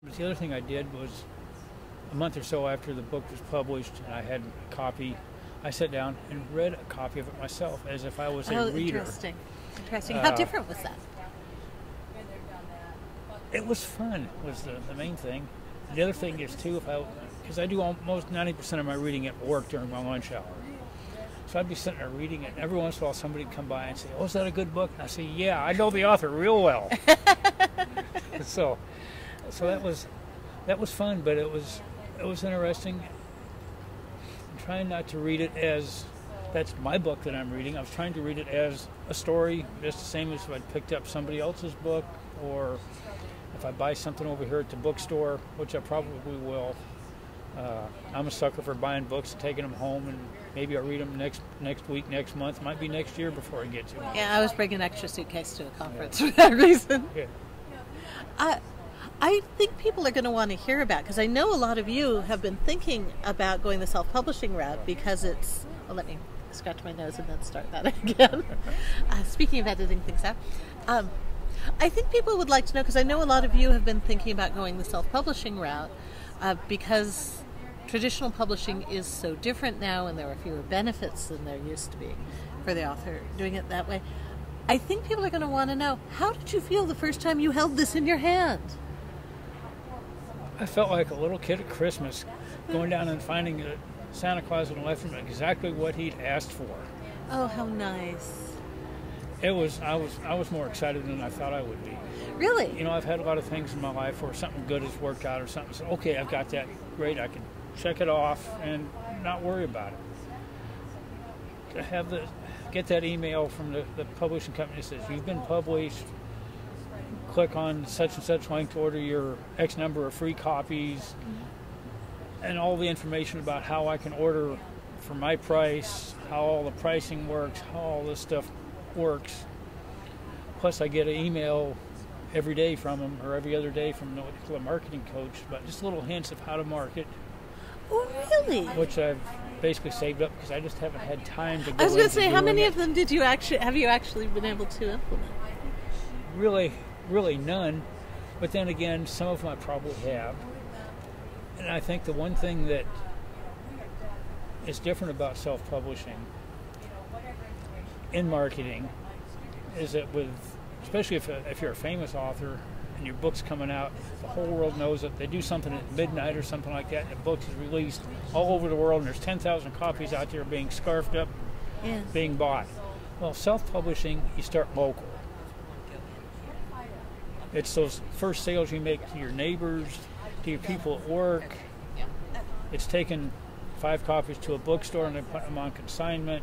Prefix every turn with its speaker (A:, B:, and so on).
A: But the other thing I did was a month or so after the book was published and I had a copy, I sat down and read a copy of it myself as if I was a reader.
B: Interesting. Interesting. How different was that?
A: It was fun, was the main thing. The other thing is, too, because I do almost 90% of my reading at work during my lunch hour. So I'd be sitting there reading it, and every once in a while somebody would come by and say, "Oh, is that a good book?" And I say, "Yeah, I know the author real well." So that was fun, but it was interesting. I'm trying not to read it as that's my book that I'm reading. I was trying to read it as a story, just the same as if I'd picked up somebody else's book, or if I buy something over here at the bookstore, which I probably will. I'm a sucker for buying books and taking them home, and maybe I'll read them next week, next month. Might be next year before I get to them.
B: Yeah, I was bringing an extra suitcase to a conference for that reason.
A: Yeah.
B: I think people are going to want to hear about, because I know a lot of you have been thinking about going the self-publishing route because it's... Well, let me scratch my nose and then start that again. Speaking of editing things out, I think people would like to know, because I know a lot of you have been thinking about going the self-publishing route because traditional publishing is so different now and there are fewer benefits than there used to be for the author doing it that way. I think people are going to want to know, how did you feel the first time you held this in your hand?
A: I felt like a little kid at Christmas going down and finding that Santa Claus had left him exactly what he'd asked for.
B: Oh, how nice.
A: I was more excited than I thought I would be.
B: Really?
A: You know, I've had a lot of things in my life where something good has worked out or something. So, okay, I've got that. Great, I can check it off and not worry about it. To get that email from the publishing company that says, "You've been published. Click on such and such link to order your X number of free copies," and all the information about how I can order for my price, how all the pricing works, how all this stuff works. Plus, I get an email every day from them, or every other day from the marketing coach, but just little hints of how to market.
B: Oh, really?
A: Which I've basically saved up because I just haven't had time to go.
B: I was going to say, how many
A: it.
B: of them have you actually been able to implement?
A: Really none. But then again, some of them I probably have. And I think the one thing that is different about self-publishing in marketing is that especially if you're a famous author and your book's coming out, the whole world knows it. They do something at midnight or something like that, and the book is released all over the world, and there's 10,000 copies out there being scarfed up, being bought. Well, self-publishing, you start local. It's those first sales you make to your neighbors, to your people at work. It's taking 5 copies to a bookstore and they put them on consignment.